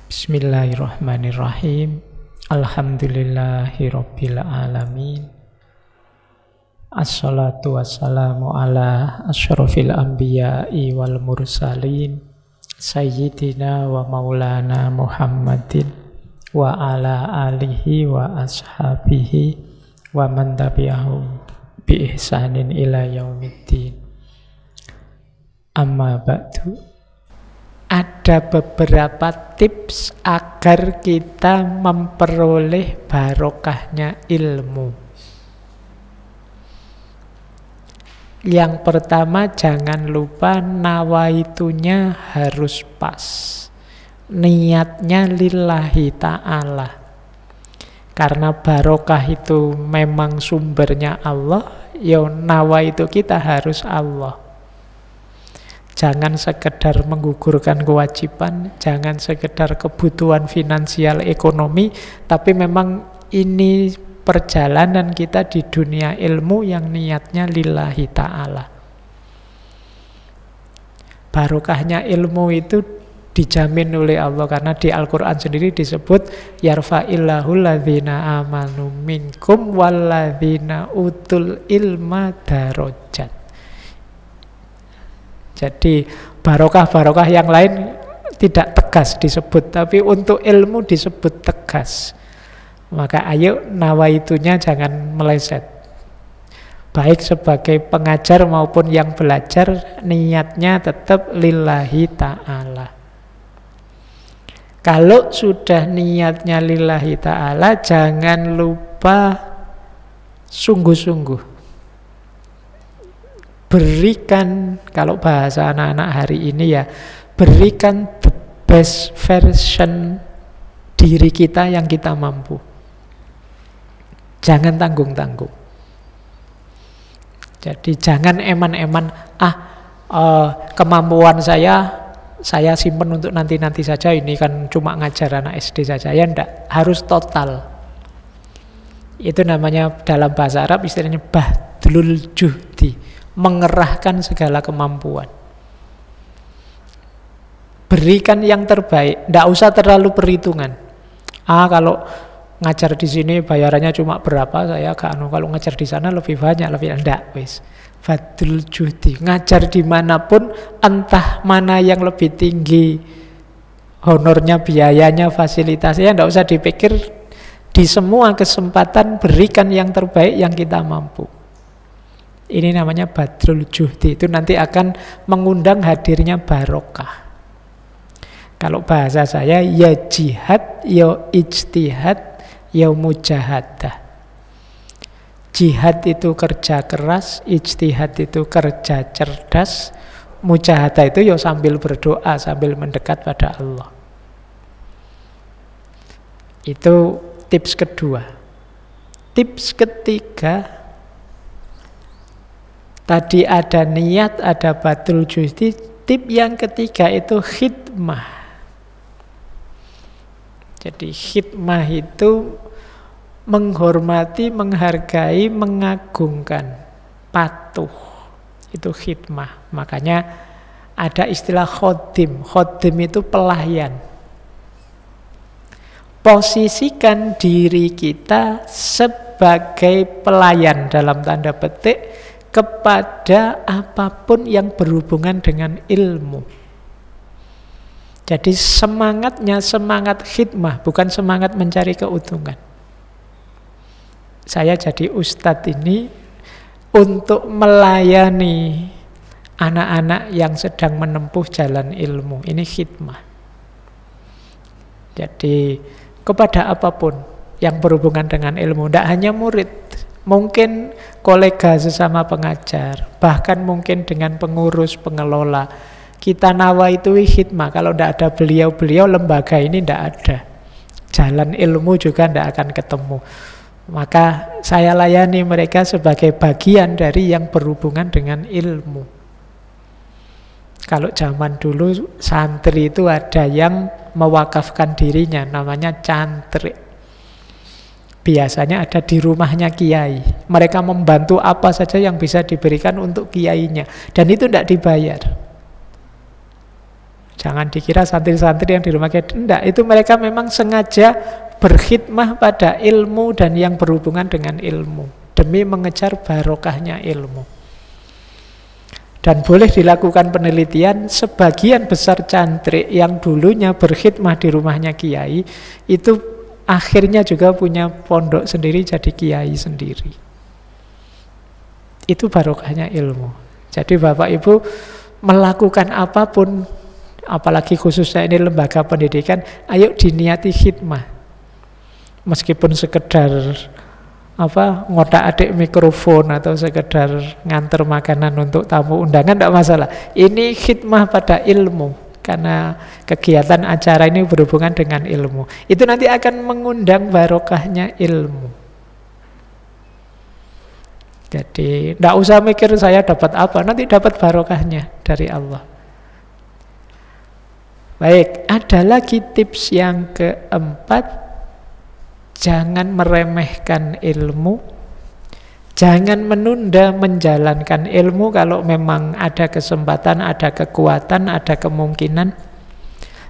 Bismillahirrahmanirrahim. Alhamdulillahirabbil alamin. Assalatu wassalamu ala asyrafil anbiya'i wal mursalin sayyidina wa maulana Muhammadin wa ala alihi wa ashabihi wa man tabi'ahum bi ihsanin ila yaumiddin. Amma ba'du. Ada beberapa tips agar kita memperoleh barokahnya ilmu. Yang pertama, jangan lupa nawaitunya harus pas. Niatnya lillahi ta'ala. Karena barokah itu memang sumbernya Allah, ya nawaitu kita harus Allah. Jangan sekedar menggugurkan kewajiban, jangan sekedar kebutuhan finansial ekonomi, tapi memang ini perjalanan kita di dunia ilmu yang niatnya lillahi ta'ala. Barokahnya ilmu itu dijamin oleh Allah, karena di Al-Quran sendiri disebut yarfa'illahu ladzina amanu minkum walladzina utul ilma darajat. Jadi barokah-barokah yang lain tidak tegas disebut, tapi untuk ilmu disebut tegas. Maka ayo nawaitunya jangan meleset. Baik sebagai pengajar maupun yang belajar, niatnya tetap lillahi ta'ala. Kalau sudah niatnya lillahi ta'ala, jangan lupa sungguh-sungguh. Berikan, kalau bahasa anak-anak hari ini ya, berikan the best version diri kita yang kita mampu. Jangan tanggung-tanggung. Jadi jangan eman-eman, kemampuan saya simpen untuk nanti-nanti saja, ini kan cuma ngajar anak SD saja. Ya enggak, harus total. Itu namanya dalam bahasa Arab istilahnya badlul juhdi. Mengerahkan segala kemampuan. Berikan yang terbaik, tidak usah terlalu perhitungan. Kalau ngajar di sini bayarannya cuma berapa, saya kalau ngajar di sana lebih banyak, lebih enggak, wis. Fadul juhdi, ngajar dimanapun, entah mana yang lebih tinggi honornya, biayanya, fasilitasnya, tidak usah dipikir. Di semua kesempatan berikan yang terbaik yang kita mampu. Ini namanya badrul juhdi. Itu nanti akan mengundang hadirnya barokah. Kalau bahasa saya, ya jihad, ya ijtihad, ya mujahadah. Jihad itu kerja keras, ijtihad itu kerja cerdas, mujahadah itu ya sambil berdoa, sambil mendekat pada Allah. Itu tips kedua. Tips ketiga, tadi ada niat, ada badrul juhdi. Tip yang ketiga itu khidmah. Jadi khidmah itu menghormati, menghargai, mengagungkan, patuh. Itu khidmah. Makanya ada istilah khodim. Khodim itu pelayan. Posisikan diri kita sebagai pelayan dalam tanda petik kepada apapun yang berhubungan dengan ilmu. Jadi semangatnya semangat khidmah, bukan semangat mencari keuntungan. Saya jadi ustadz ini untuk melayani anak-anak yang sedang menempuh jalan ilmu. Ini khidmah. Jadi kepada apapun yang berhubungan dengan ilmu, tidak hanya murid, mungkin kolega sesama pengajar, bahkan mungkin dengan pengurus, pengelola. Kita nawaitui khidmah. Kalau tidak ada beliau-beliau, lembaga ini tidak ada. Jalan ilmu juga tidak akan ketemu. Maka saya layani mereka sebagai bagian dari yang berhubungan dengan ilmu. Kalau zaman dulu santri itu ada yang mewakafkan dirinya, namanya cantrik. Biasanya ada di rumahnya kiai. Mereka membantu apa saja yang bisa diberikan untuk kiainya. Dan itu tidak dibayar. Jangan dikira santri-santri yang di rumah kiai, enggak, itu mereka memang sengaja berkhidmah pada ilmu dan yang berhubungan dengan ilmu demi mengejar barokahnya ilmu. Dan boleh dilakukan penelitian, sebagian besar cantrik yang dulunya berkhidmah di rumahnya kiai, itu akhirnya juga punya pondok sendiri, jadi kiai sendiri. Itu barokahnya ilmu. Jadi Bapak Ibu melakukan apapun, apalagi khususnya ini lembaga pendidikan, ayo diniati khidmah. Meskipun sekedar ngotak-atik mikrofon atau sekedar nganter makanan untuk tamu undangan, tidak masalah. Ini khidmah pada ilmu, karena kegiatan acara ini berhubungan dengan ilmu. Itu nanti akan mengundang barokahnya ilmu. Jadi tidak usah mikir saya dapat apa, nanti dapat barokahnya dari Allah. Baik, ada lagi tips yang keempat. Jangan meremehkan ilmu, jangan menunda menjalankan ilmu kalau memang ada kesempatan, ada kekuatan, ada kemungkinan.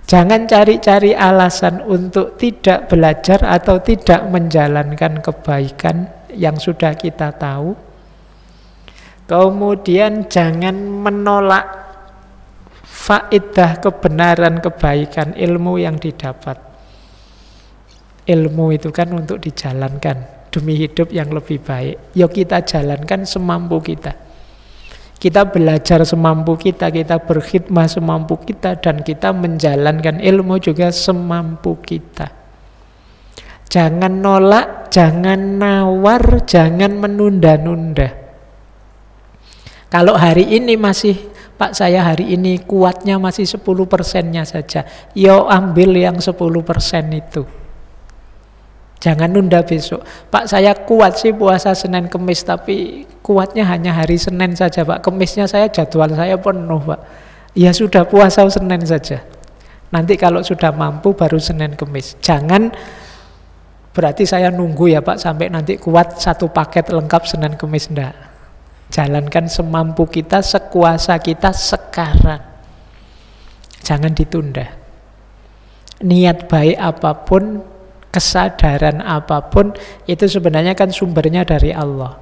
Jangan cari-cari alasan untuk tidak belajar atau tidak menjalankan kebaikan yang sudah kita tahu. Kemudian jangan menolak faedah kebenaran kebaikan ilmu yang didapat. Ilmu itu kan untuk dijalankan demi hidup yang lebih baik. Yuk kita jalankan semampu kita. Kita belajar semampu kita, kita berkhidmah semampu kita, dan kita menjalankan ilmu juga semampu kita. Jangan nolak, jangan nawar, jangan menunda-nunda. Kalau hari ini masih, Pak saya hari ini kuatnya masih 10%-nya saja, yo ambil yang 10% itu. Jangan nunda besok. Pak saya kuat sih puasa Senin Kemis, tapi kuatnya hanya hari Senin saja Pak. Kemisnya saya jadwal saya penuh Pak. Ya sudah puasa Senin saja. Nanti kalau sudah mampu baru Senin Kemis. Jangan berarti saya nunggu ya Pak sampai nanti kuat satu paket lengkap Senin Kemis. Enggak. Jalankan semampu kita, sekuasa kita sekarang. Jangan ditunda. Niat baik apapun, kesadaran apapun, itu sebenarnya kan sumbernya dari Allah.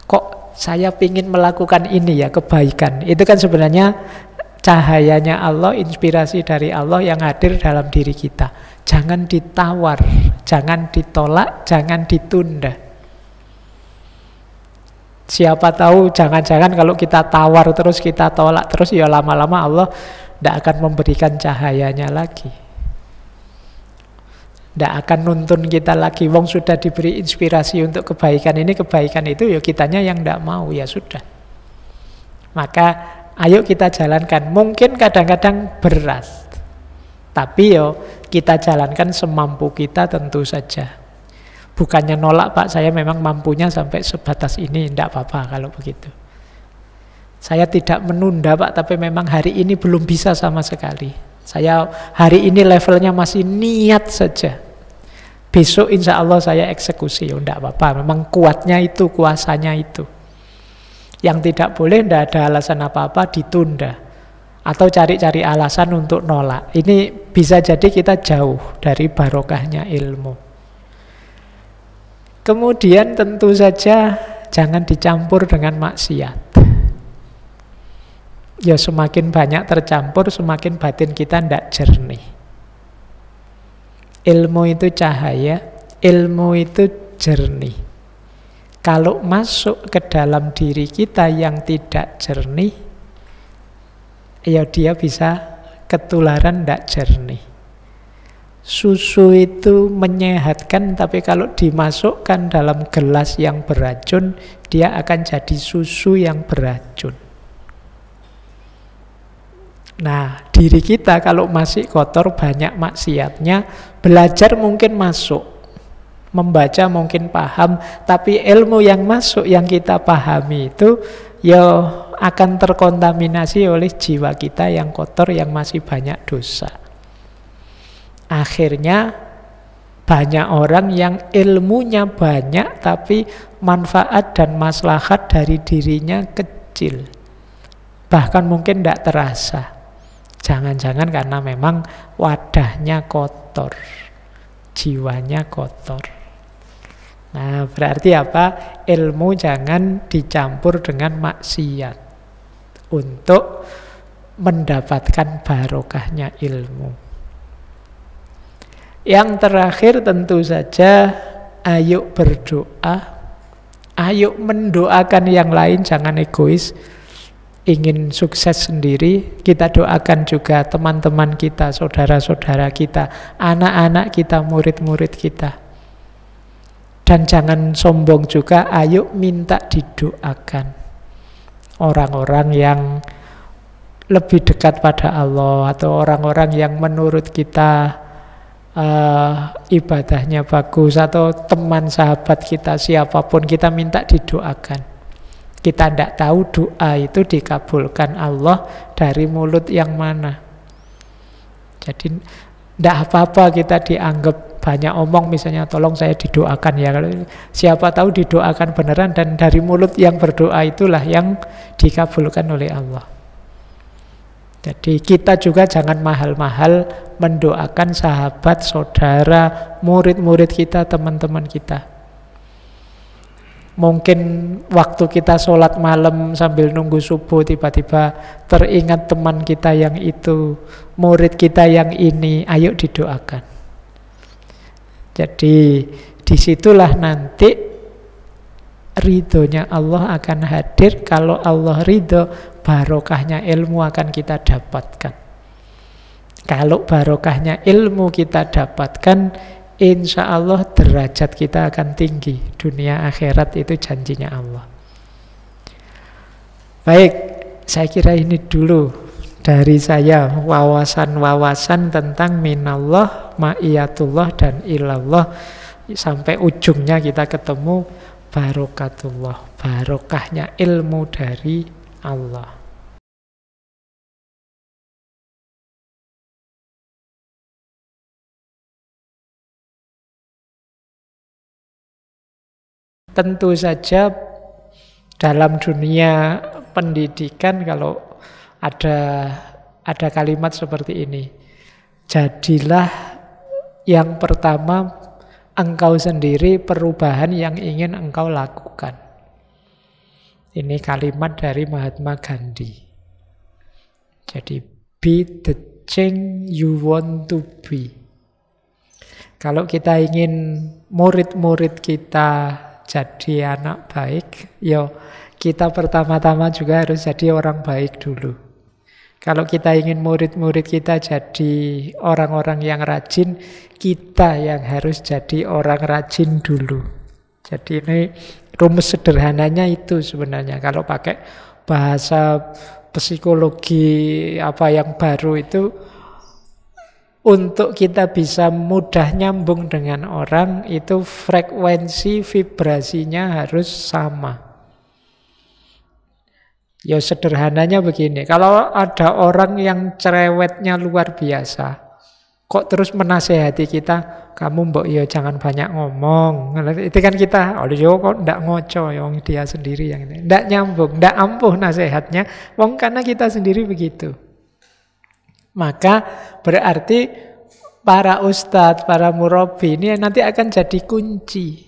Kok saya ingin melakukan ini ya, kebaikan. Itu kan sebenarnya cahayanya Allah, inspirasi dari Allah yang hadir dalam diri kita. Jangan ditawar, jangan ditolak, jangan ditunda. Siapa tahu jangan-jangan kalau kita tawar terus, kita tolak terus, ya lama-lama Allah tidak akan memberikan cahayanya lagi. Tidak akan nuntun kita lagi. Wong sudah diberi inspirasi untuk kebaikan ini, kebaikan itu, ya kitanya yang tidak mau, ya sudah. Maka ayo kita jalankan. Mungkin kadang-kadang berat, tapi yo kita jalankan semampu kita tentu saja. Bukannya nolak Pak, saya memang mampunya sampai sebatas ini, tidak apa-apa kalau begitu. Saya tidak menunda Pak, tapi memang hari ini belum bisa sama sekali. Saya hari ini levelnya masih niat saja. Besok insya Allah saya eksekusi, ya tidak apa-apa. Memang kuatnya itu, kuasanya itu. Yang tidak boleh, tidak ada alasan apa-apa, ditunda. Atau cari-cari alasan untuk nolak. Ini bisa jadi kita jauh dari barokahnya ilmu. Kemudian tentu saja jangan dicampur dengan maksiat. Ya semakin banyak tercampur, semakin batin kita tidak jernih. Ilmu itu cahaya, ilmu itu jernih. Kalau masuk ke dalam diri kita yang tidak jernih, ya dia bisa ketularan tidak jernih. Susu itu menyehatkan, tapi kalau dimasukkan dalam gelas yang beracun, dia akan jadi susu yang beracun. Nah, diri kita kalau masih kotor, banyak maksiatnya, belajar mungkin masuk, membaca mungkin paham, tapi ilmu yang masuk, yang kita pahami itu, ya akan terkontaminasi oleh jiwa kita yang kotor, yang masih banyak dosa. Akhirnya banyak orang yang ilmunya banyak tapi manfaat dan maslahat dari dirinya kecil. Bahkan mungkin tidak terasa. Jangan-jangan karena memang wadahnya kotor, jiwanya kotor. Nah, berarti apa? Ilmu jangan dicampur dengan maksiat untuk mendapatkan barokahnya ilmu. Yang terakhir tentu saja, ayo berdoa, ayo mendoakan yang lain, jangan egois. Ingin sukses sendiri, kita doakan juga teman-teman kita, saudara-saudara kita, anak-anak kita, murid-murid kita. Dan jangan sombong juga, ayo minta didoakan orang-orang yang lebih dekat pada Allah, atau orang-orang yang menurut kita ibadahnya bagus, atau teman sahabat kita, siapapun kita minta didoakan. Kita tidak tahu doa itu dikabulkan Allah dari mulut yang mana. Jadi tidak apa-apa kita dianggap banyak omong, misalnya tolong saya didoakan ya. Siapa tahu didoakan beneran dan dari mulut yang berdoa itulah yang dikabulkan oleh Allah. Jadi kita juga jangan mahal-mahal mendoakan sahabat, saudara, murid-murid kita, teman-teman kita. Mungkin waktu kita sholat malam sambil nunggu subuh, tiba-tiba teringat teman kita yang itu, murid kita yang ini, ayo didoakan. Jadi disitulah nanti ridhonya Allah akan hadir. Kalau Allah ridho, barokahnya ilmu akan kita dapatkan. Kalau barokahnya ilmu kita dapatkan, insya Allah derajat kita akan tinggi. Dunia akhirat itu janjinya Allah. Baik, saya kira ini dulu dari saya wawasan-wawasan tentang minallah, ma'iyatullah, dan ilallah. Sampai ujungnya kita ketemu barokatullah, barokahnya ilmu dari Allah. Tentu saja dalam dunia pendidikan kalau ada kalimat seperti ini, jadilah yang pertama engkau sendiri perubahan yang ingin engkau lakukan. Ini kalimat dari Mahatma Gandhi. Jadi be the change you want to be. Kalau kita ingin murid-murid kita jadi anak baik, yo kita pertama-tama juga harus jadi orang baik dulu. Kalau kita ingin murid-murid kita jadi orang-orang yang rajin, kita yang harus jadi orang rajin dulu. Jadi ini rumus sederhananya itu sebenarnya. Kalau pakai bahasa psikologi apa yang baru itu, untuk kita bisa mudah nyambung dengan orang, itu frekuensi vibrasinya harus sama. Ya sederhananya begini, kalau ada orang yang cerewetnya luar biasa, kok terus menasehati kita, kamu mbok ya jangan banyak ngomong. Itu kan kita, oh yo kok ndak ngoco, yang dia sendiri yang ini. Ndak nyambung, ndak ampuh nasihatnya, wong karena kita sendiri begitu. Maka berarti para ustadz, para murabi ini nanti akan jadi kunci.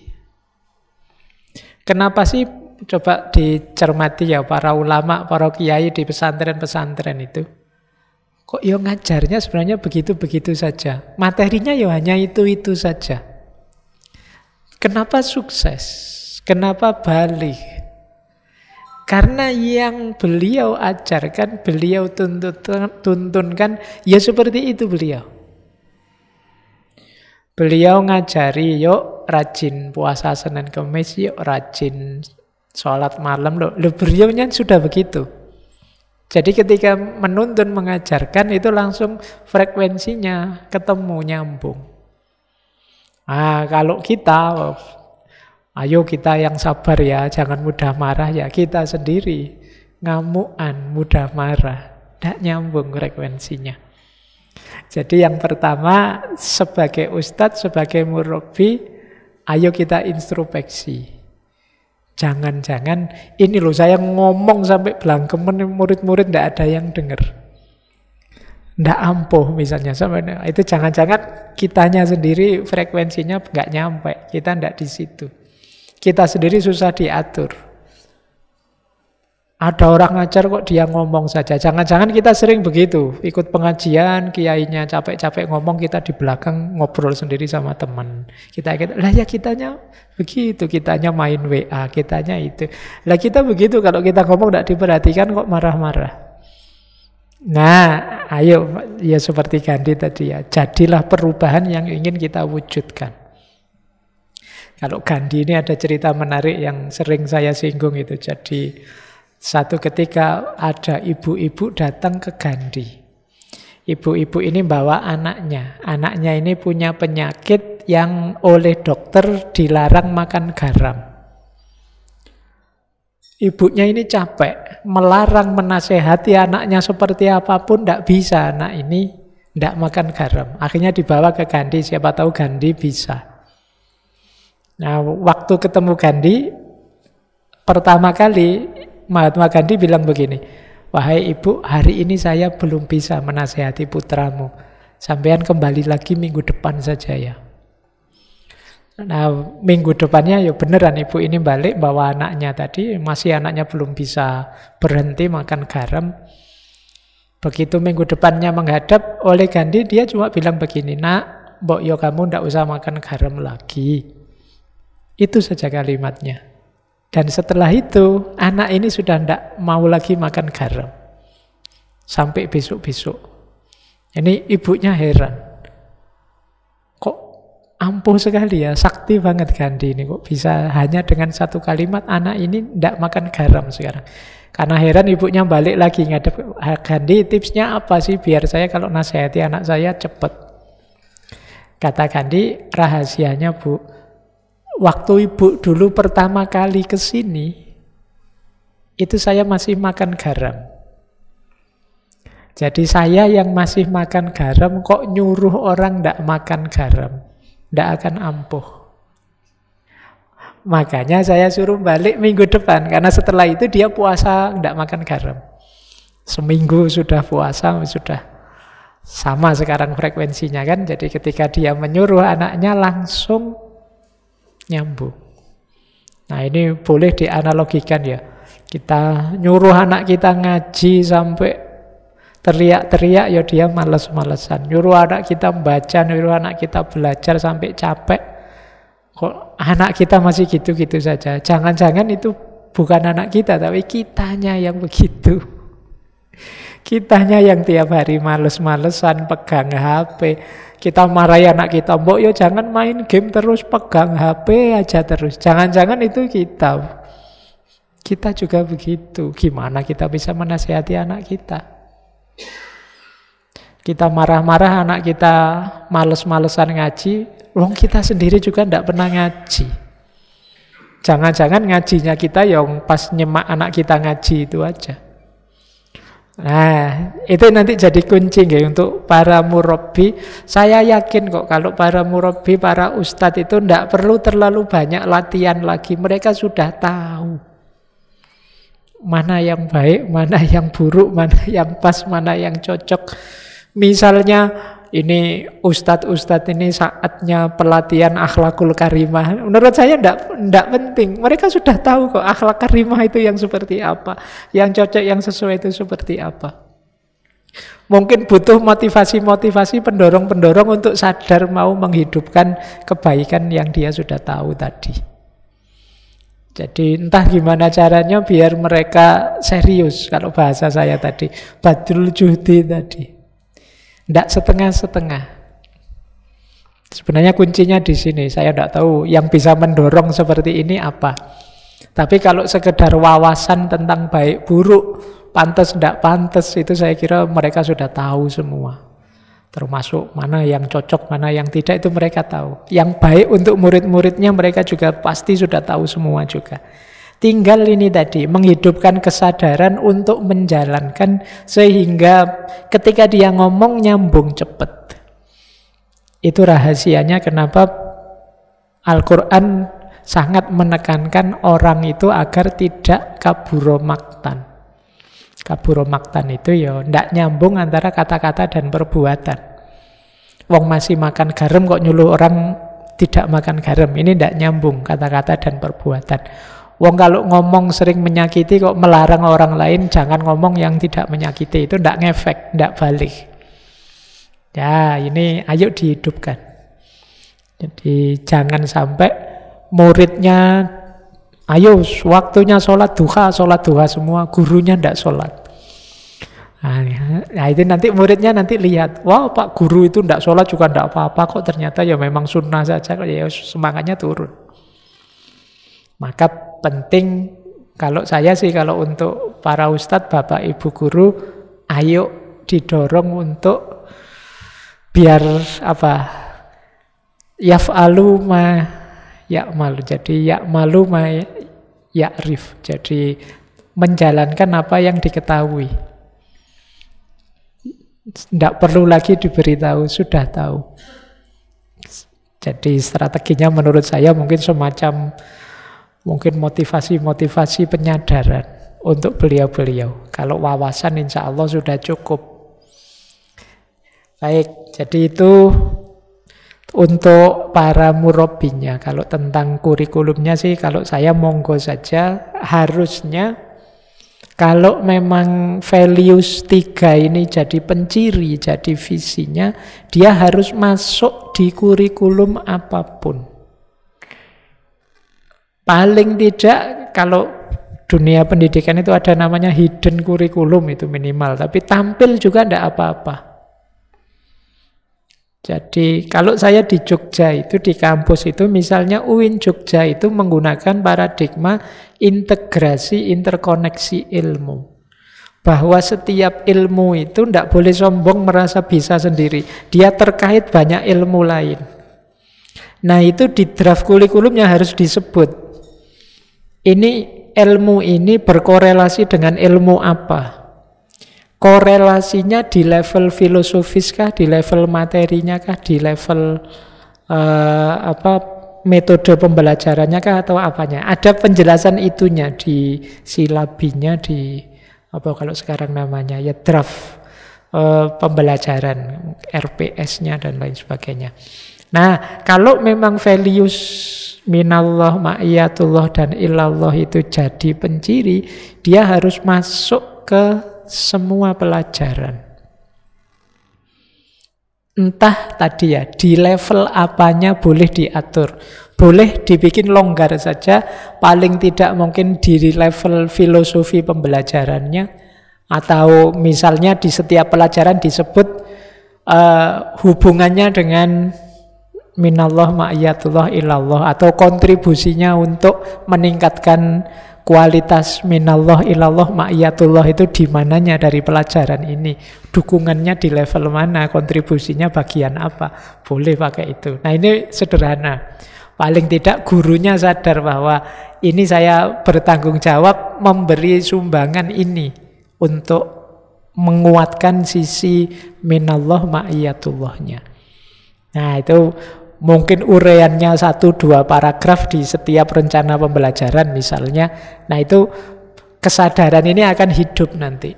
Kenapa sih? Coba dicermati ya para ulama, para kiai di pesantren-pesantren itu. Kok ya ngajarnya sebenarnya begitu-begitu saja. Materinya ya hanya itu-itu saja. Kenapa sukses? Kenapa balik? Karena yang beliau ajarkan, beliau tuntunkan, ya seperti itu beliau. Beliau ngajari, yuk rajin puasa Senin Kemis, yuk rajin sholat malam. Loh, beliaunya sudah begitu. Jadi ketika menuntun, mengajarkan, itu langsung frekuensinya ketemu, nyambung. Nah, kalau kita, ayo kita yang sabar ya, jangan mudah marah ya. Kita sendiri ngamuan, mudah marah, tidak nyambung frekuensinya. Jadi yang pertama, sebagai ustadz, sebagai murabi, ayo kita introspeksi. Jangan-jangan ini loh saya ngomong sampai belangkemen, murid-murid tidak ada yang dengar. ndak ampuh misalnya. Itu jangan-jangan kitanya sendiri frekuensinya nggak nyampe. Kita ndak di situ. Kita sendiri susah diatur. Ada orang ngajar kok dia ngomong saja. Jangan-jangan kita sering begitu. Ikut pengajian, kiainya capek-capek ngomong, kita di belakang ngobrol sendiri sama teman. Kita lah ya kitanya begitu. Kitanya main WA, kitanya itu. Lah kita begitu, kalau kita ngomong tidak diperhatikan kok marah-marah. Nah, ayo ya seperti Gandhi tadi ya. Jadilah perubahan yang ingin kita wujudkan. Kalau Gandhi ini ada cerita menarik yang sering saya singgung itu. Jadi satu ketika ada ibu-ibu datang ke Gandhi. Ibu-ibu ini bawa anaknya. Anaknya ini punya penyakit yang oleh dokter dilarang makan garam. Ibunya ini capek, melarang menasehati anaknya seperti apapun, tidak bisa anak ini tidak makan garam. Akhirnya dibawa ke Gandhi, siapa tahu Gandhi bisa. Nah, waktu ketemu Gandhi, pertama kali Mahatma Gandhi bilang begini, wahai ibu, hari ini saya belum bisa menasehati putramu. Sampean kembali lagi minggu depan saja ya. Nah, minggu depannya ya beneran ibu ini balik bawa anaknya tadi, masih anaknya belum bisa berhenti makan garam. Begitu minggu depannya menghadap oleh Gandhi, dia cuma bilang begini, nak, mbok yo kamu ndak usah makan garam lagi. Itu saja kalimatnya. Dan setelah itu, anak ini sudah tidak mau lagi makan garam. Sampai besok-besok. Ini ibunya heran. Kok ampuh sekali ya, sakti banget Gandhi ini. Kok bisa hanya dengan satu kalimat, anak ini tidak makan garam sekarang. Karena heran ibunya balik lagi ngadep Gandhi, tipsnya apa sih biar saya kalau nasihati anak saya cepat. Kata Gandhi, rahasianya Bu, waktu ibu dulu pertama kali ke sini, itu saya masih makan garam. Jadi saya yang masih makan garam, kok nyuruh orang tidak makan garam, tidak akan ampuh. Makanya saya suruh balik minggu depan, karena setelah itu dia puasa tidak makan garam. Seminggu sudah puasa, sudah sama sekarang frekuensinya kan. Jadi ketika dia menyuruh anaknya langsung nyambung. Nah ini boleh dianalogikan ya. Kita nyuruh anak kita ngaji sampai teriak-teriak ya dia malas-malesan. Nyuruh anak kita baca, nyuruh anak kita belajar sampai capek. Kok anak kita masih gitu-gitu saja. Jangan-jangan itu bukan anak kita, tapi kitanya yang begitu. Kitanya yang tiap hari males-malesan pegang HP. Kita marahi anak kita, mbok yo jangan main game terus, pegang HP aja terus. Jangan-jangan itu kita. Kita juga begitu. Gimana kita bisa menasihati anak kita? Kita marah-marah anak kita males-malesan ngaji, wong kita sendiri juga tidak pernah ngaji. Jangan-jangan ngajinya kita yang pas nyemak anak kita ngaji itu aja. Nah, itu nanti jadi kunci ya untuk para murabbi. Saya yakin kok kalau para murabbi, para ustadz itu tidak perlu terlalu banyak latihan lagi. Mereka sudah tahu mana yang baik, mana yang buruk, mana yang pas, mana yang cocok. Misalnya ini ustadz-ustadz ini saatnya pelatihan akhlakul karimah. Menurut saya tidak penting. Mereka sudah tahu kok akhlak karimah itu yang seperti apa. Yang cocok, yang sesuai itu seperti apa. Mungkin butuh motivasi-motivasi, pendorong-pendorong untuk sadar mau menghidupkan kebaikan yang dia sudah tahu tadi. Jadi entah gimana caranya biar mereka serius. Kalau bahasa saya tadi, badrul juhdi tadi. Tidak setengah-setengah. Sebenarnya kuncinya di sini. Saya tidak tahu yang bisa mendorong seperti ini apa. Tapi kalau sekedar wawasan tentang baik buruk, pantas tidak pantas, itu saya kira mereka sudah tahu semua. Termasuk mana yang cocok, mana yang tidak, itu mereka tahu. Yang baik untuk murid-muridnya mereka juga pasti sudah tahu semua juga. Tinggal ini tadi, menghidupkan kesadaran untuk menjalankan sehingga ketika dia ngomong nyambung cepat. Itu rahasianya kenapa Al-Quran sangat menekankan orang itu agar tidak kaburo maktan. Kaburo maktan itu ya ndak nyambung antara kata-kata dan perbuatan. Wong masih makan garam kok nyuruh orang tidak makan garam. Ini ndak nyambung kata-kata dan perbuatan. Wong kalau ngomong sering menyakiti kok melarang orang lain jangan ngomong yang tidak menyakiti. Itu ndak ngefek, ndak balik. Ya, ini ayo dihidupkan. Jadi jangan sampai muridnya ayo waktunya sholat duha semua, gurunya ndak sholat. Nah itu nanti muridnya nanti lihat, wah Pak Guru itu ndak sholat juga ndak apa-apa kok, ternyata ya memang sunnah saja, ya semangatnya turun. Maka penting, kalau saya sih kalau untuk para ustadz, bapak ibu guru, ayo didorong untuk biar apa, yaf'alu ma ya'malu, jadi ya'malu ma ya'rif, jadi menjalankan apa yang diketahui. Tidak perlu lagi diberitahu, sudah tahu. Jadi strateginya menurut saya mungkin semacam motivasi penyadaran untuk beliau-beliau. Kalau wawasan insya Allah sudah cukup. Baik, jadi itu untuk para murabbinya. Kalau tentang kurikulumnya sih, kalau saya monggo saja, harusnya kalau memang values 3 ini jadi penciri, jadi visinya, dia harus masuk di kurikulum apapun. Paling tidak kalau dunia pendidikan itu ada namanya hidden kurikulum, itu minimal, tapi tampil juga tidak apa-apa. Jadi kalau saya di Jogja itu, di kampus itu, misalnya UIN Jogja itu menggunakan paradigma integrasi interkoneksi ilmu. Bahwa setiap ilmu itu tidak boleh sombong merasa bisa sendiri. Dia terkait banyak ilmu lain. Nah itu di draft kurikulumnya harus disebut. Ini ilmu ini berkorelasi dengan ilmu apa? Korelasinya di level filosofis kah, di level materinya kah, di level metode pembelajarannya kah, atau apanya? Ada penjelasan itunya di silabinya, di apa kalau sekarang namanya ya draft pembelajaran, RPS-nya dan lain sebagainya. Nah, kalau memang values minallah, ma'iyatullah dan ilallah itu jadi penciri, dia harus masuk ke semua pelajaran. Entah tadi ya, di level apanya boleh diatur. Boleh dibikin longgar saja, paling tidak mungkin di level filosofi pembelajarannya, atau misalnya di setiap pelajaran disebut hubungannya dengan minallah, ma'iyatullah, ilallah, atau kontribusinya untuk meningkatkan kualitas minallah, ilallah, ma'iyatullah itu di mananya dari pelajaran ini. Dukungannya di level mana, kontribusinya bagian apa. Boleh pakai itu. Nah ini sederhana. Paling tidak gurunya sadar bahwa ini saya bertanggung jawab memberi sumbangan ini untuk menguatkan sisi minallah, ma'iyatullahnya. Nah itu mungkin uraiannya 1-2 paragraf di setiap rencana pembelajaran misalnya. Nah itu kesadaran ini akan hidup nanti.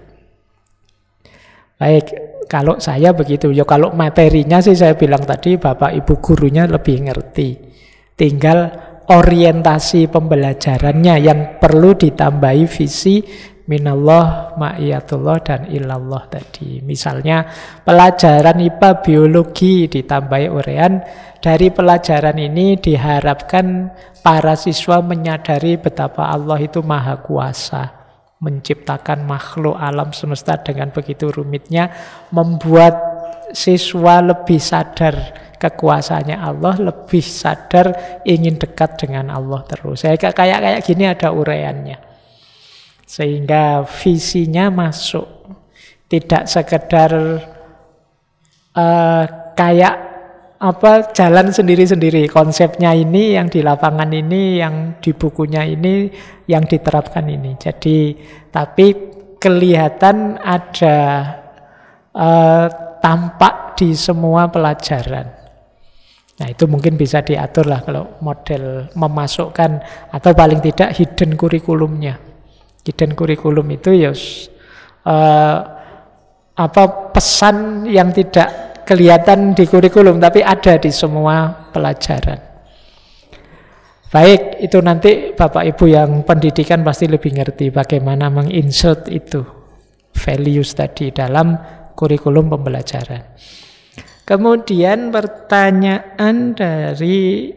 Baik, kalau saya begitu. Ya kalau materinya sih saya bilang tadi, Bapak Ibu gurunya lebih ngerti. Tinggal orientasi pembelajarannya yang perlu ditambahi visi minallah, ma'iyatullah dan ilallah tadi. Misalnya pelajaran IPA biologi ditambahi uraian, dari pelajaran ini diharapkan para siswa menyadari betapa Allah itu maha kuasa, menciptakan makhluk alam semesta dengan begitu rumitnya, membuat siswa lebih sadar kekuasaannya Allah, lebih sadar ingin dekat dengan Allah terus. Saya kayak gini ada uraiannya. Sehingga visinya masuk. Tidak sekedar kayak jalan sendiri-sendiri. Konsepnya ini, yang di lapangan ini, yang di bukunya ini, yang diterapkan ini. Jadi, tapi kelihatan ada tampak di semua pelajaran. Nah itu mungkin bisa diatur lah kalau model memasukkan, atau paling tidak hidden kurikulumnya. Hidden kurikulum itu ya uh, pesan yang tidak kelihatan di kurikulum tapi ada di semua pelajaran. Baik, itu nanti Bapak Ibu yang pendidikan pasti lebih ngerti bagaimana menginsert itu values tadi dalam kurikulum pembelajaran. Kemudian pertanyaan dari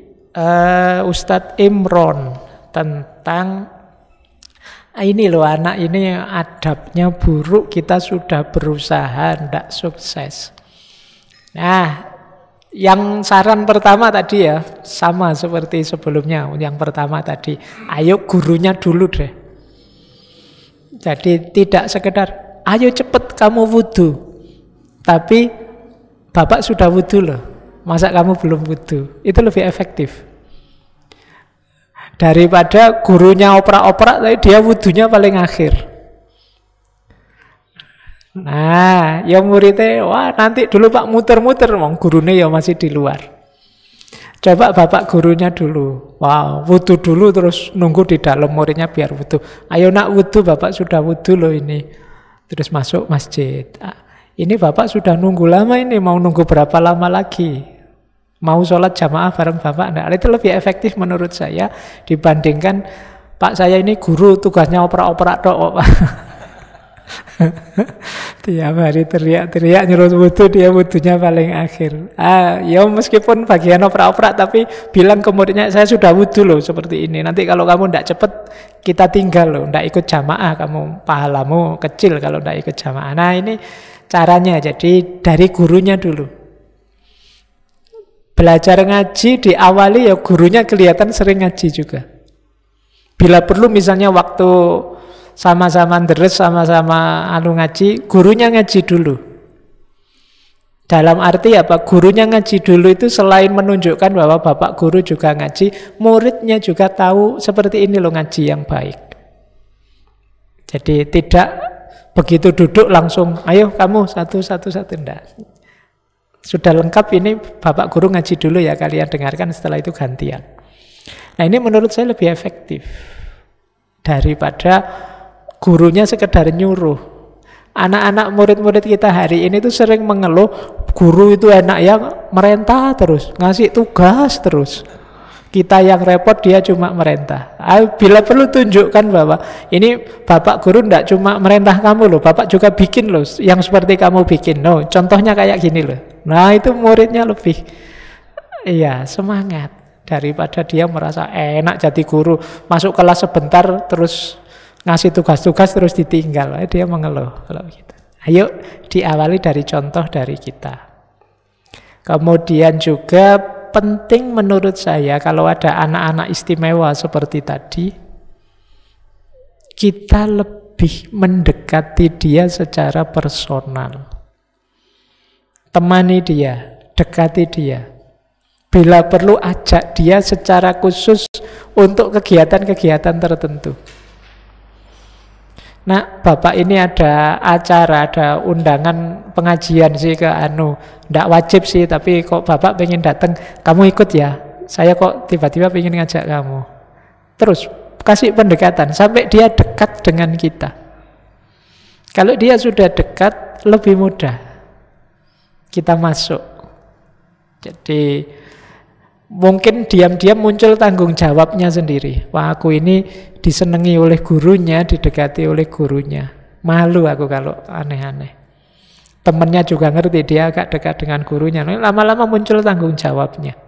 Ustadz Imron tentang ini loh, anak ini adabnya buruk, kita sudah berusaha tidak sukses. Nah, yang saran pertama tadi ya, sama seperti sebelumnya. Yang pertama tadi, ayo gurunya dulu deh. Jadi tidak sekedar, ayo cepet kamu wudhu. Tapi bapak sudah wudhu loh, masa kamu belum wudhu? Itu lebih efektif. Daripada gurunya oprak-oprak, tapi dia wudhunya paling akhir. Nah, yang muridnya, wah nanti dulu Pak muter-muter, wong gurunya ya masih di luar. Coba bapak gurunya dulu, wow, wudhu dulu terus nunggu di dalam muridnya biar wudhu. Ayo nak wudhu, bapak sudah wudhu loh ini. Terus masuk masjid. Ini bapak sudah nunggu lama ini, mau nunggu berapa lama lagi? Mau sholat jamaah bareng bapak? Nah, itu lebih efektif menurut saya dibandingkan, Pak saya ini guru tugasnya oprak-oprak doang, Pak. Tiap hari teriak-teriak nyuruh wudhu, dia wudhunya paling akhir. Ya meskipun bagian oprak-oprak tapi bilang ke muridnya, saya sudah wudhu loh seperti ini. Nanti kalau kamu tidak cepat kita tinggal loh, tidak ikut jamaah, kamu pahalamu kecil kalau tidak ikut jamaah. Nah ini caranya, jadi dari gurunya dulu. Belajar ngaji diawali ya gurunya kelihatan sering ngaji juga. Bila perlu misalnya waktu sama-sama deres, sama-sama ngaji, gurunya ngaji dulu. Dalam arti apa? Gurunya ngaji dulu itu selain menunjukkan bahwa bapak guru juga ngaji, muridnya juga tahu seperti ini loh ngaji yang baik. Jadi tidak begitu duduk langsung, ayo kamu satu-satu, enggak. Sudah lengkap ini bapak guru ngaji dulu ya, kalian dengarkan, setelah itu gantian. Nah ini menurut saya lebih efektif daripada gurunya sekedar nyuruh. Anak-anak murid-murid kita hari ini tuh sering mengeluh, guru itu enak ya merintah terus, ngasih tugas terus. Kita yang repot, dia cuma merintah. Bila perlu tunjukkan bahwa ini bapak guru ndak cuma merintah kamu loh, bapak juga bikin loh yang seperti kamu bikin. No, contohnya kayak gini loh. Nah itu muridnya lebih semangat daripada dia merasa enak jadi guru, masuk kelas sebentar terus ngasih tugas-tugas terus ditinggal. Dia mengeluh kalau gitu. Ayo diawali dari contoh dari kita. Kemudian juga penting menurut saya kalau ada anak-anak istimewa seperti tadi, kita lebih mendekati dia secara personal. Temani dia, dekati dia. Bila perlu ajak dia secara khusus untuk kegiatan-kegiatan tertentu. Nah, bapak ini ada acara, ada undangan pengajian sih ke ndak wajib sih, tapi kok bapak pengen datang, kamu ikut ya? Saya kok tiba-tiba pengen ngajak kamu. Terus kasih pendekatan sampai dia dekat dengan kita. Kalau dia sudah dekat, lebih mudah kita masuk. Jadi mungkin diam-diam muncul tanggung jawabnya sendiri. Wah, aku ini disenangi oleh gurunya, didekati oleh gurunya. Malu aku kalau aneh-aneh. Temennya juga ngerti, dia agak dekat dengan gurunya. Lama-lama muncul tanggung jawabnya.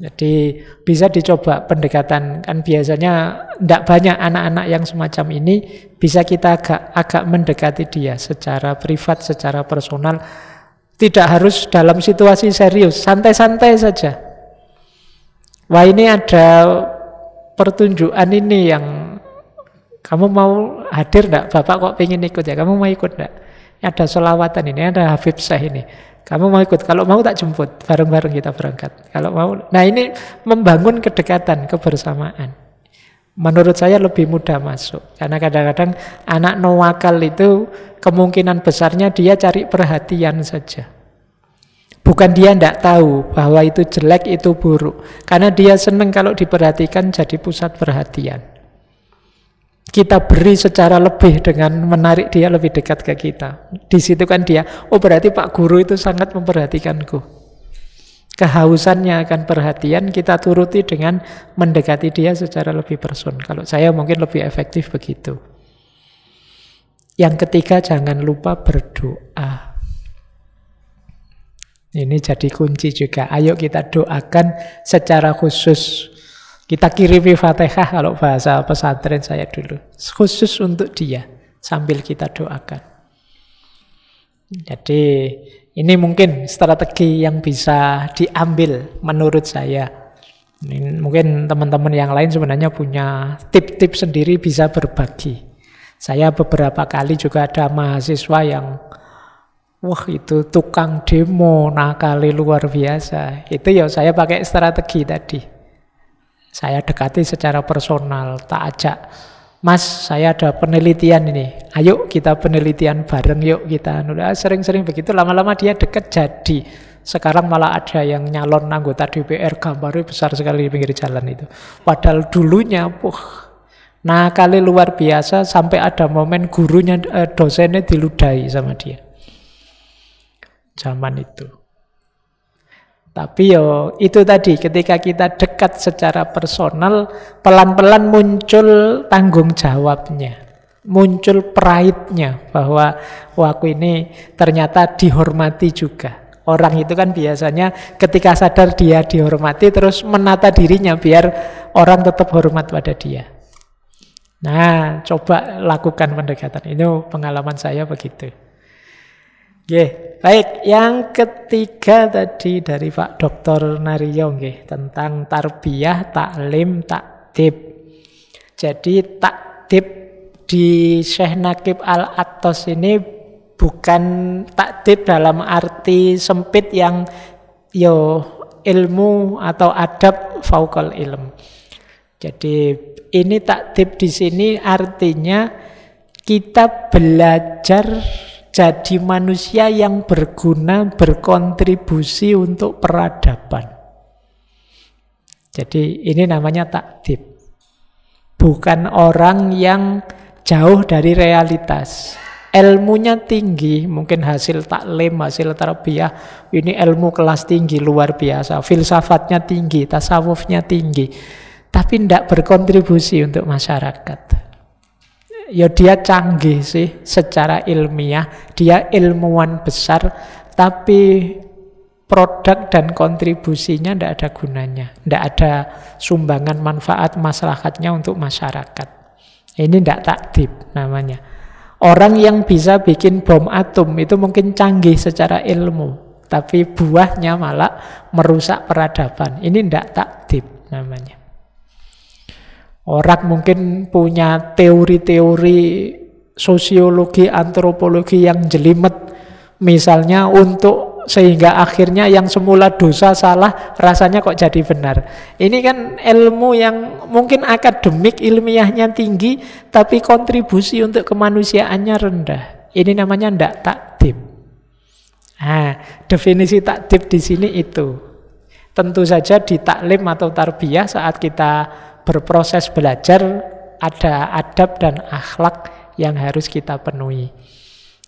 Jadi bisa dicoba pendekatan. Kan biasanya tidak banyak anak-anak yang semacam ini. Bisa kita agak mendekati dia secara privat, secara personal. Tidak harus dalam situasi serius, santai-santai saja. Wah ini ada pertunjukan ini yang kamu mau hadir enggak? Bapak kok pengen ikut ya? Kamu mau ikut enggak? Ada sholawatan ini, ada Habib Syekh ini. Kamu mau ikut? Kalau mau tak jemput, bareng-bareng kita berangkat. Kalau mau, nah ini membangun kedekatan, kebersamaan. Menurut saya lebih mudah masuk. Karena kadang-kadang anak nawakal itu kemungkinan besarnya dia cari perhatian saja. Bukan dia tidak tahu bahwa itu jelek, itu buruk. Karena dia senang kalau diperhatikan jadi pusat perhatian. kita beri secara lebih dengan menarik dia lebih dekat ke kita. Di situ kan dia, oh berarti Pak Guru itu sangat memperhatikanku. Kehausannya akan perhatian kita turuti dengan mendekati dia secara lebih person. Kalau saya mungkin lebih efektif begitu. Yang ketiga, jangan lupa berdoa. Ini jadi kunci juga. Ayo kita doakan secara khusus. Kita kirimi Fatihah kalau bahasa pesantren saya dulu. Khusus untuk dia. Sambil kita doakan. Jadi ini mungkin strategi yang bisa diambil menurut saya. Ini mungkin teman-teman yang lain sebenarnya punya tip-tip sendiri bisa berbagi. Saya beberapa kali juga ada mahasiswa yang wah itu tukang demo, nakali luar biasa. Itu ya saya pakai strategi tadi. Saya dekati secara personal, tak ajak, Mas saya ada penelitian ini, ayo kita penelitian bareng yuk kita. Sering-sering begitu, lama-lama dia deket jadi. Sekarang malah ada yang nyalon anggota DPR, gambarnya besar sekali di pinggir jalan itu. Padahal dulunya, nakali luar biasa sampai ada momen gurunya, dosennya diludahi sama dia. Zaman itu. Tapi yo itu tadi ketika kita dekat secara personal, pelan-pelan muncul tanggung jawabnya, muncul pride-nya bahwa aku ini ternyata dihormati juga. Orang itu kan biasanya ketika sadar dia dihormati terus menata dirinya biar orang tetap hormat pada dia. Nah, coba lakukan pendekatan. Itu pengalaman saya begitu. Baik, yang ketiga tadi dari Pak Dr. Naryo tentang tarbiyah, taklim, takdib. Jadi takdib di Syekh Naqib Al-Attas ini bukan takdib dalam arti sempit yang ilmu atau adab fauqal ilm. Jadi ini takdib di sini artinya kita belajar jadi manusia yang berguna, berkontribusi untuk peradaban. Jadi ini namanya takdib. Bukan orang yang jauh dari realitas. Ilmunya tinggi, mungkin hasil taklim, hasil tarbiyah, ini ilmu kelas tinggi, luar biasa. Filsafatnya tinggi, tasawufnya tinggi. Tapi tidak berkontribusi untuk masyarakat. Ya dia canggih sih secara ilmiah, dia ilmuwan besar, tapi produk dan kontribusinya tidak ada gunanya, tidak ada sumbangan manfaat maslahatnya untuk masyarakat. Ini tidak takdib namanya. Orang yang bisa bikin bom atom itu mungkin canggih secara ilmu, tapi buahnya malah merusak peradaban. Ini tidak takdib namanya. Orang mungkin punya teori-teori sosiologi, antropologi yang jelimet, misalnya untuk sehingga akhirnya yang semula dosa salah rasanya kok jadi benar. Ini kan ilmu yang mungkin akademik ilmiahnya tinggi, tapi kontribusi untuk kemanusiaannya rendah. Ini namanya ndak takdib. Nah, definisi takdib di sini itu. Tentu saja di taklim atau tarbiyah saat kita berproses belajar ada adab dan akhlak yang harus kita penuhi.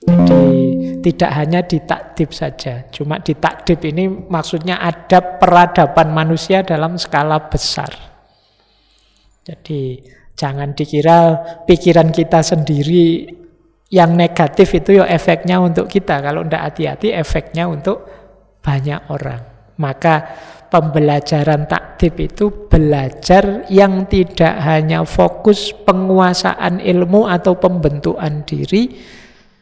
Jadi tidak hanya di takdib saja, cuma di takdib ini maksudnya adab peradaban manusia dalam skala besar. Jadi jangan dikira pikiran kita sendiri yang negatif itu ya efeknya untuk kita. Kalau tidak hati-hati efeknya untuk banyak orang. Maka pembelajaran takdib itu belajar yang tidak hanya fokus penguasaan ilmu atau pembentukan diri,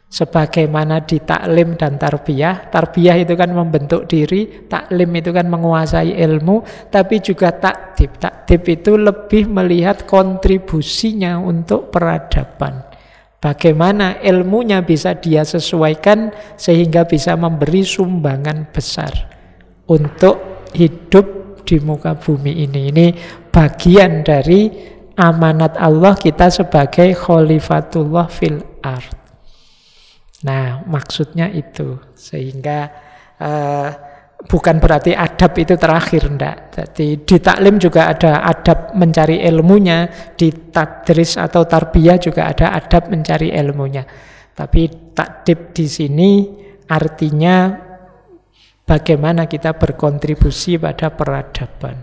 sebagaimana di taklim dan tarbiyah. Tarbiyah itu kan membentuk diri, taklim itu kan menguasai ilmu, tapi juga takdib. Takdib itu lebih melihat kontribusinya untuk peradaban. Bagaimana ilmunya bisa dia sesuaikan sehingga bisa memberi sumbangan besar untuk hidup di muka bumi ini. Ini bagian dari amanat Allah kita sebagai khalifatullah fil ard. Nah, maksudnya itu. Sehingga bukan berarti adab itu terakhir, enggak. Jadi di taklim juga ada adab mencari ilmunya, di tadris atau tarbiyah juga ada adab mencari ilmunya. Tapi takdib di sini artinya bagaimana kita berkontribusi pada peradaban.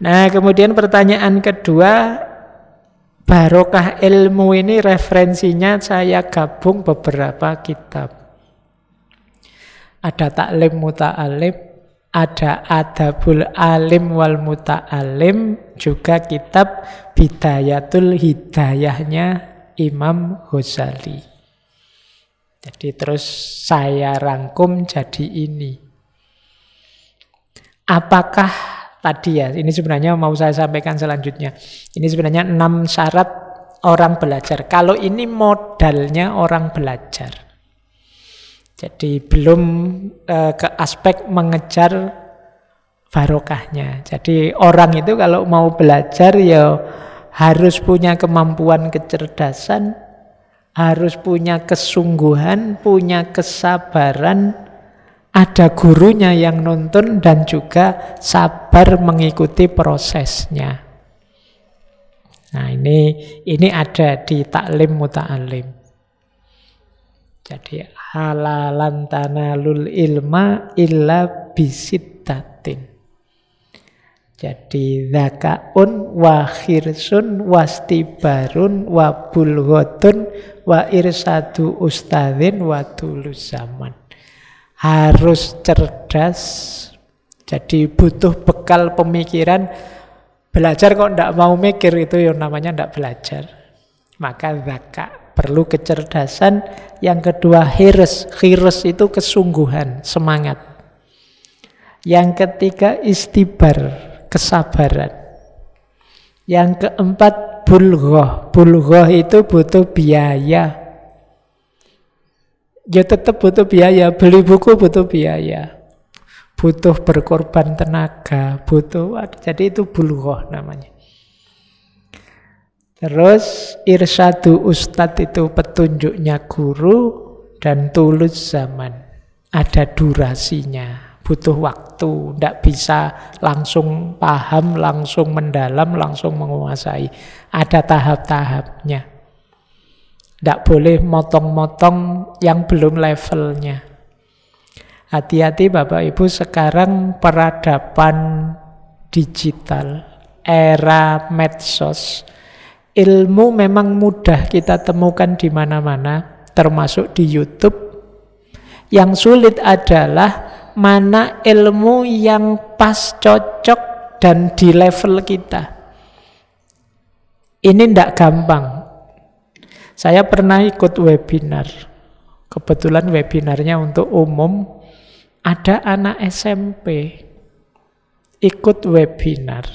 Nah, kemudian pertanyaan kedua, barokah ilmu ini referensinya saya gabung beberapa kitab. Ada Taklim Muta'alim, ada Adabul Alim wal Muta'alim, juga kitab Bidayatul Hidayahnya Imam Ghazali. Jadi terus saya rangkum jadi ini. Apakah tadi ya, ini sebenarnya mau saya sampaikan selanjutnya. Ini sebenarnya 6 syarat orang belajar. Kalau ini modalnya orang belajar. Jadi belum ke aspek mengejar barokahnya. Jadi orang itu kalau mau belajar ya harus punya kemampuan kecerdasan, harus punya kesungguhan, punya kesabaran, ada gurunya yang nuntun dan juga sabar mengikuti prosesnya. Nah, ini ada di Taklim Muta'alim. Jadi halalan tanalul ilma illa bisittatin. Jadi dzakaun wa khirsun wastibarun wa bulghatun wa irsadu ustadzin wa tulus zaman. Harus cerdas. Jadi butuh bekal pemikiran. Belajar kok ndak mau mikir itu yang namanya ndak belajar. Maka dzaka, perlu kecerdasan. Yang kedua hirs. Hirs itu kesungguhan, semangat. Yang ketiga istibar, kesabaran. Yang keempat bulghah. Bulghah itu butuh biaya. Ya tetap butuh biaya. Beli buku butuh biaya. Butuh berkorban tenaga. Jadi itu bulghah namanya. Terus irsyadu ustadz itu petunjuknya guru, dan tulus zaman. Ada durasinya, butuh waktu, tidak bisa langsung paham, langsung mendalam, langsung menguasai. Ada tahap-tahapnya. Tidak boleh motong-motong yang belum levelnya. Hati-hati Bapak Ibu, sekarang peradaban digital, era medsos, ilmu memang mudah kita temukan di mana-mana, termasuk di YouTube. Yang sulit adalah mana ilmu yang pas, cocok, dan di level kita. Ini tidak gampang. Saya pernah ikut webinar. Kebetulan webinarnya untuk umum. Ada anak SMP ikut webinar.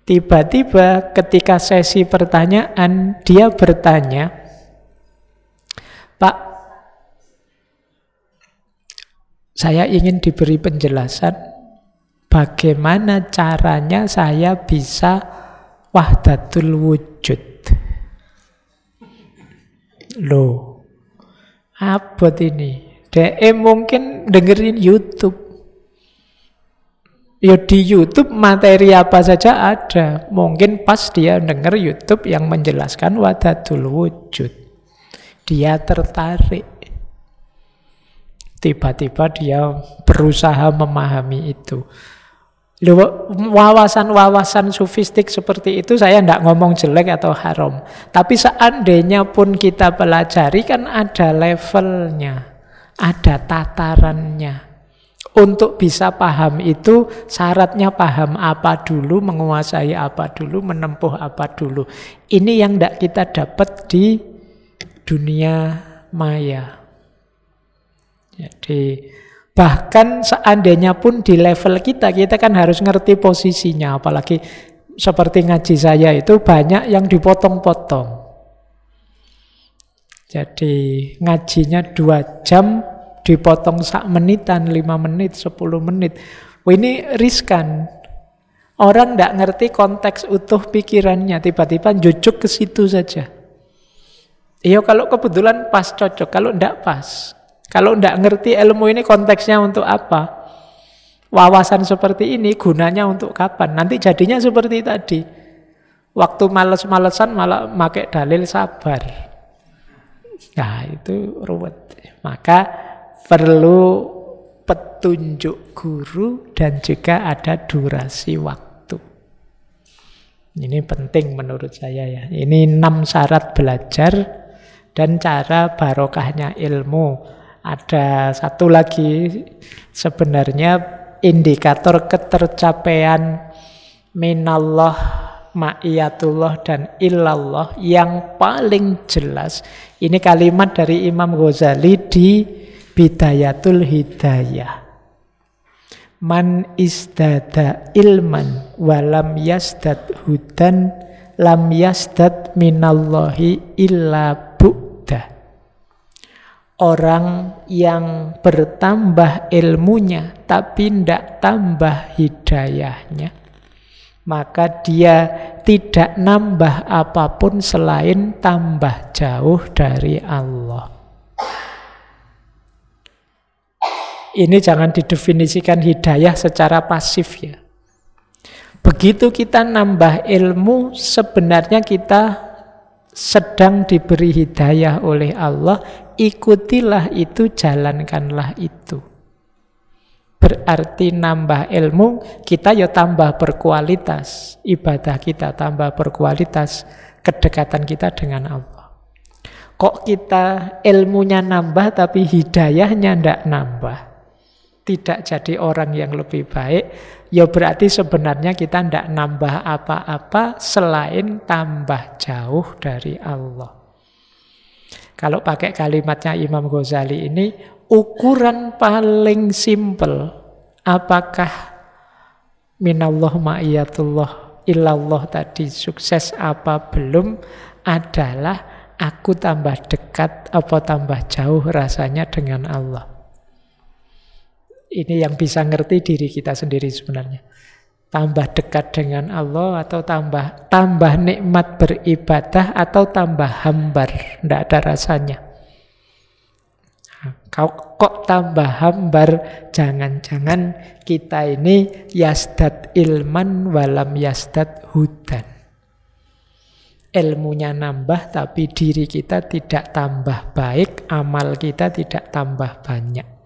Tiba-tiba ketika sesi pertanyaan, dia bertanya, "Pak, saya ingin diberi penjelasan bagaimana caranya saya bisa wahdatul wujud." Loh, abot ini. DE mungkin dengerin YouTube. Ya di YouTube materi apa saja ada. Mungkin pas dia denger YouTube yang menjelaskan wahdatul wujud, dia tertarik. Tiba-tiba dia berusaha memahami itu. Wawasan-wawasan sufistik seperti itu saya tidak ngomong jelek atau haram. Tapi seandainya pun kita pelajari kan ada levelnya. Ada tatarannya. Untuk bisa paham itu syaratnya paham apa dulu, menguasai apa dulu, menempuh apa dulu. Ini yang tidak kita dapat di dunia maya. Jadi bahkan seandainya pun di level kita kan harus ngerti posisinya. Apalagi seperti ngaji saya itu banyak yang dipotong-potong. Jadi ngajinya 2 jam dipotong 1 menitan, 5 menit, 10 menit. Wah, ini riskan. Orang tidak ngerti konteks utuh pikirannya, tiba-tiba jujuk ke situ saja. Iya kalau kebetulan pas cocok, kalau tidak pas. Kalau tidak ngerti ilmu ini konteksnya untuk apa, wawasan seperti ini gunanya untuk kapan, nanti jadinya seperti tadi. Waktu males-malesan malah pakai dalil sabar. Nah itu ruwet. Maka perlu petunjuk guru dan juga ada durasi waktu. Ini penting menurut saya ya. Ini 6 syarat belajar dan cara barokahnya ilmu. Ada satu lagi sebenarnya indikator ketercapaian minallah, ma'iyatullah dan illallah yang paling jelas. Ini kalimat dari Imam Ghazali di Bidayatul Hidayah. Man isdada ilman walam yasdad hudan lam yasdad minallahi illa bu'da. Orang yang bertambah ilmunya tapi tidak tambah hidayahnya, maka dia tidak nambah apapun selain tambah jauh dari Allah. Ini jangan didefinisikan hidayah secara pasif ya. Begitu kita nambah ilmu, sebenarnya kita sedang diberi hidayah oleh Allah. Ikutilah itu, jalankanlah itu. Berarti nambah ilmu, kita ya tambah berkualitas. Ibadah kita tambah berkualitas. Kedekatan kita dengan Allah. Kok kita ilmunya nambah tapi hidayahnya tidak nambah, tidak jadi orang yang lebih baik, ya berarti sebenarnya kita tidak nambah apa-apa selain tambah jauh dari Allah. Kalau pakai kalimatnya Imam Ghazali ini, ukuran paling simpel, apakah minallah ma'iyatullah illallah tadi sukses apa belum, adalah aku tambah dekat apa tambah jauh rasanya dengan Allah. Ini yang bisa ngerti diri kita sendiri sebenarnya. Tambah dekat dengan Allah atau tambah nikmat beribadah atau tambah hambar, tidak ada rasanya. Kok tambah hambar? Jangan-jangan kita ini yasdad ilman walam yasdad hudan. Ilmunya nambah tapi diri kita tidak tambah baik, amal kita tidak tambah banyak.